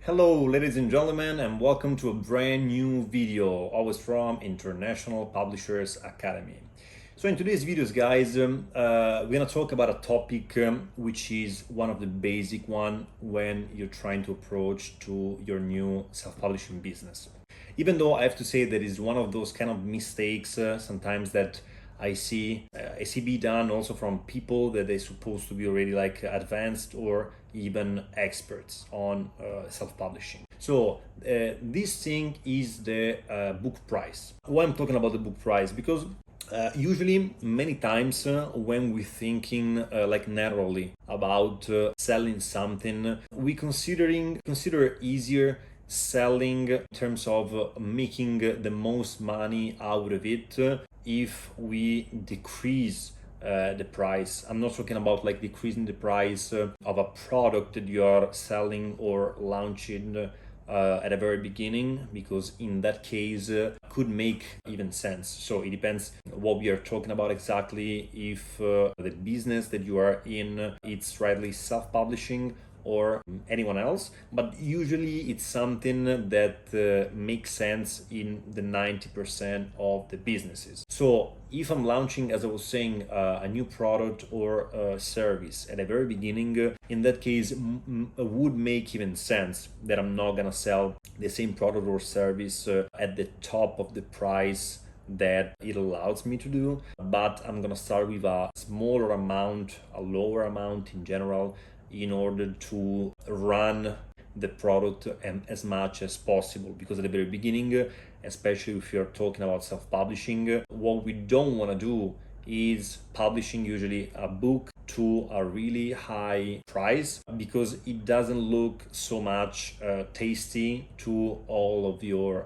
Hello ladies and gentlemen, and welcome to a brand new video, always from International Publishers Academy. So in today's videos, guys, we're gonna talk about a topic which is one of the basic one when you're trying to approach to your new self-publishing business. Even though I have to say that is one of those kind of mistakes sometimes that I see be done also from people that they're supposed to be already like advanced or even experts on self-publishing. So this thing is the book price. Why I'm talking about the book price? Because usually many times when we're thinking like narrowly about selling something, we consider easier selling in terms of making the most money out of it if we decrease the price. I'm not talking about like decreasing the price of a product that you are selling or launching at the very beginning, because in that case could make even sense. So it depends what we are talking about exactly, if the business that you are in it's rightly self-publishing or anyone else, but usually it's something that makes sense in the 90% of the businesses. So if I'm launching, as I was saying, a new product or a service at the very beginning, in that case would make even sense that I'm not gonna sell the same product or service at the top of the price that it allows me to do, but I'm gonna start with a smaller amount, a lower amount in general, in order to run the product as much as possible. Because at the very beginning, especially if you're talking about self-publishing, what we don't want to do is publishing usually a book to a really high price, because it doesn't look so much tasty to all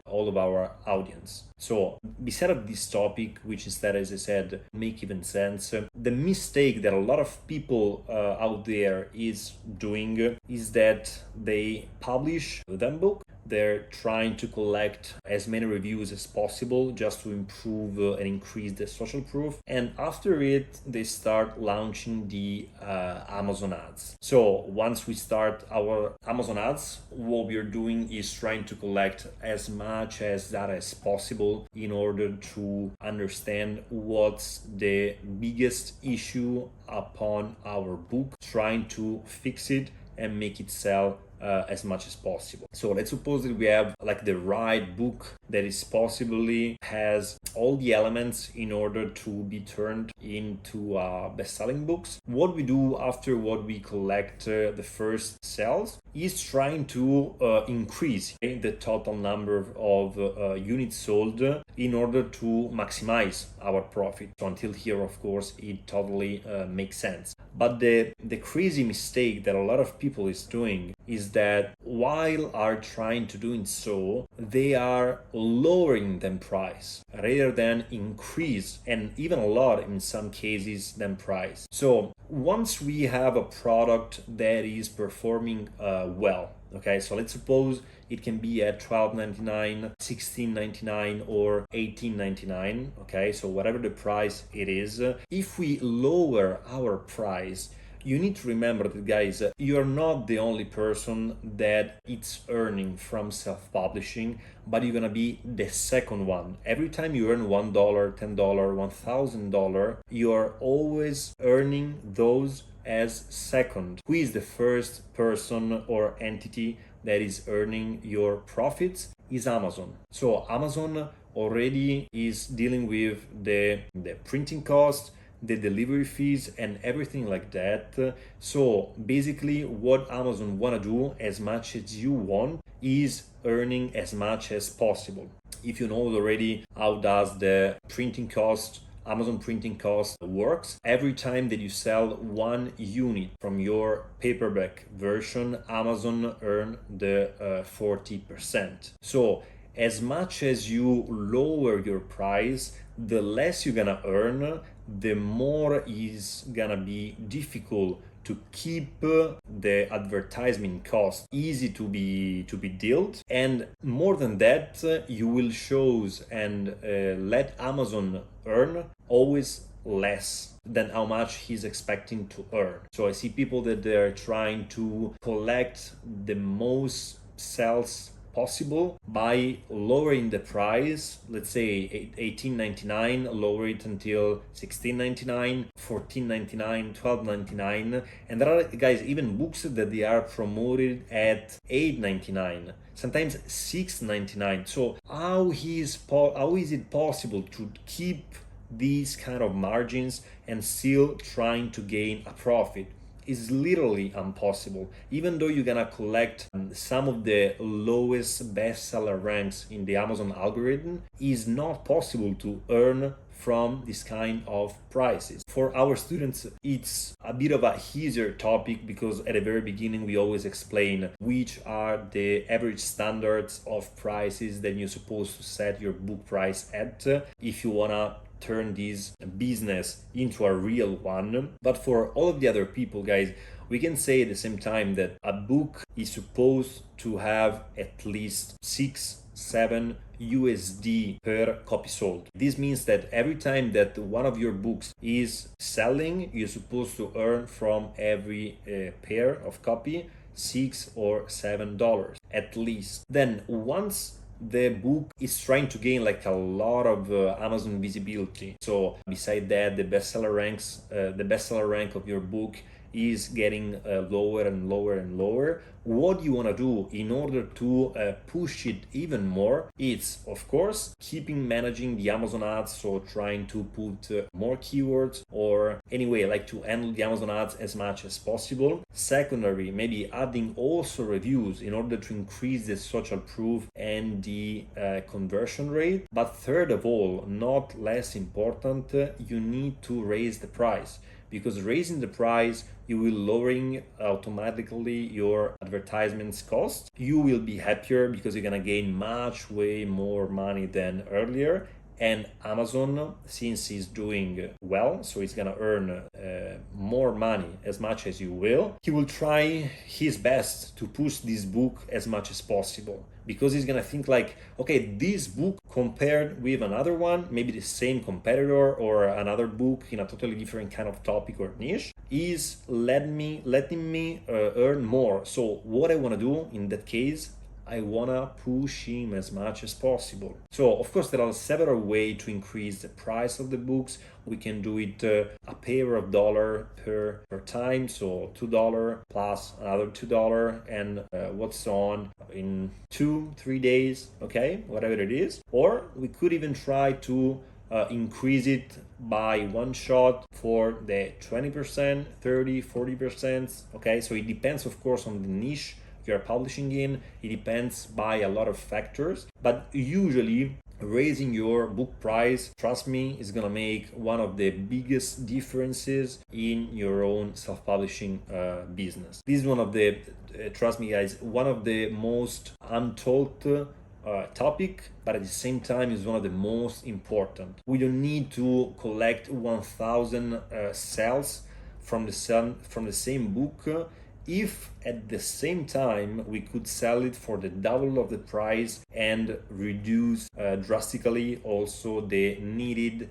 of our audience. So beside of this topic, which instead, as I said, make even sense, the mistake that a lot of people out there is doing is that they publish the book. They're trying to collect as many reviews as possible just to improve and increase the social proof. And after it, they start launching the Amazon ads. So once we start our Amazon ads, what we're doing is trying to collect as much as data as possible in order to understand what's the biggest issue upon our book, trying to fix it and make it sell as much as possible. So let's suppose that we have like the right book that is possibly has all the elements in order to be turned into best-selling books. What we do after what we collect the first sales is trying to increase the total number of units sold in order to maximize our profit. So until here, of course, it totally makes sense. But the crazy mistake that a lot of people is doing is that while are trying to do so, they are lowering the price rather than increase, and even a lot in some cases than price. So once we have a product that is performing well, okay, so let's suppose it can be at $12.99, $16.99, or $18.99. Okay, so whatever the price it is, if we lower our price, you need to remember that, guys, you're not the only person that it's earning from self-publishing, but you're gonna be the second one. Every time you earn $1, $10, $1,000, you're always earning those as second. Who is the first person or entity that is earning your profits? Is Amazon. So Amazon already is dealing with the printing cost, the delivery fees, and everything like that. So basically what Amazon want to do, as much as you want, is earning as much as possible. If you know already how does the printing cost, Amazon printing cost works, every time that you sell one unit from your paperback version, Amazon earn the 40%. So as much as you lower your price, the less you're gonna earn, the more is gonna be difficult to keep the advertisement cost easy to be dealt. And more than that, you will shows and let Amazon earn always less than how much he's expecting to earn. So I see people that they're trying to collect the most sales possible by lowering the price. Let's say $18.99, lower it until $16.99, $14.99, $12.99. And there are, guys, even books that they are promoted at $8.99, sometimes $6.99. So how is it possible to keep these kind of margins and still trying to gain a profit? Is literally impossible. Even though you're gonna collect some of the lowest bestseller ranks in the Amazon algorithm, is not possible to earn from this kind of prices. For our students, it's a bit of a easier topic because at the very beginning we always explain which are the average standards of prices that you're supposed to set your book price at if you wanna turn this business into a real one. But for all of the other people, guys, we can say at the same time that a book is supposed to have at least 6-7 USD per copy sold. This means that every time that one of your books is selling, you're supposed to earn from every pair of copy $6 or $7 at least. Then once the book is trying to gain like a lot of Amazon visibility, so beside that the bestseller rank of your book is getting lower and lower and lower, what you want to do in order to push it even more, it's of course keeping managing the Amazon ads, so trying to put more keywords, or anyway like to handle the Amazon ads as much as possible. Secondary, maybe adding also reviews in order to increase the social proof and the conversion rate. But third of all, not less important, you need to raise the price, because raising the price, you will lowering automatically your advertisements cost. You will be happier because you're gonna gain way more money than earlier. And Amazon, since it's doing well, so it's gonna earn more money as much as you will, he will try his best to push this book as much as possible, because he's gonna think like, okay, this book compared with another one, maybe the same competitor or another book in a totally different kind of topic or niche, is letting me earn more. So what I wanna do in that case, I wanna push him as much as possible. So of course there are several ways to increase the price of the books. We can do it a pair of dollar per time, so $2 plus another $2 and what's on in 2-3 days, okay, whatever it is. Or we could even try to increase it by one shot for the 20%, 30, 40%, okay? So it depends of course on the niche you're publishing in. It depends by a lot of factors, but usually raising your book price, trust me, is gonna make one of the biggest differences in your own self-publishing business. This is one of the, trust me guys, one of the most untold topic, but at the same time is one of the most important. We don't need to collect 1,000 sales from the same book if at the same time we could sell it for the double of the price and reduce drastically also the needed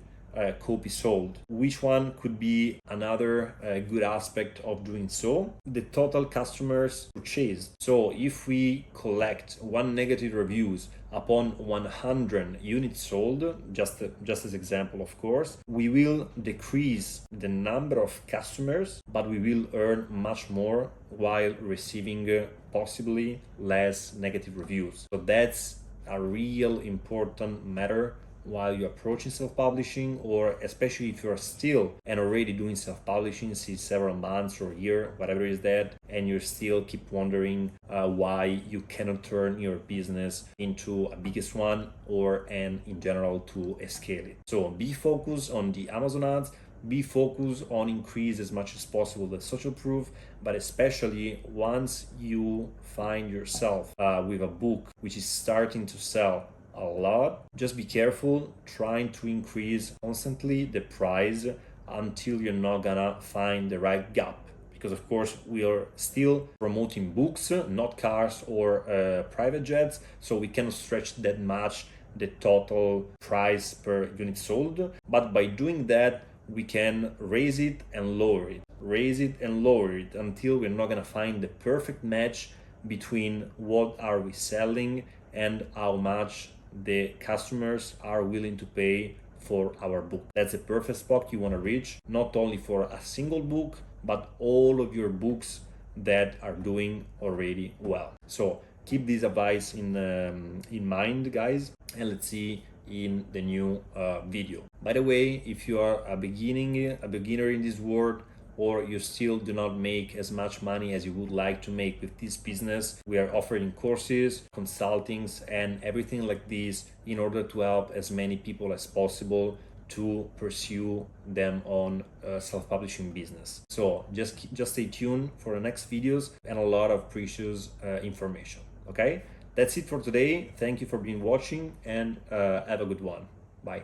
copy sold. Which one could be another good aspect of doing so? The total customers purchased. So if we collect one negative reviews upon 100 units sold, just as example of course, we will decrease the number of customers, but we will earn much more while receiving possibly less negative reviews. So that's a real important matter while you're approaching self-publishing, or especially if you're still and already doing self-publishing since several months or a year, whatever it is that, and you still keep wondering why you cannot turn your business into a biggest one, or and in general to scale it. So be focused on the Amazon ads, be focused on increase as much as possible the social proof, but especially once you find yourself with a book which is starting to sell a lot, just be careful trying to increase constantly the price until you're not gonna find the right gap, because of course we are still promoting books, not cars or private jets, so we cannot stretch that much the total price per unit sold. But by doing that, we can raise it and lower it, raise it and lower it until we're not gonna find the perfect match between what are we selling and how much the customers are willing to pay for our book. That's the perfect spot you want to reach, not only for a single book, but all of your books that are doing already well. So keep this advice in mind, guys, and let's see in the new video. By the way, if you are a beginner in this world, or you still do not make as much money as you would like to make with this business, we are offering courses, consultings, and everything like this in order to help as many people as possible to pursue them on self-publishing business. So just stay tuned for the next videos and a lot of precious information. Okay, that's it for today. Thank you for being watching, and have a good one. Bye.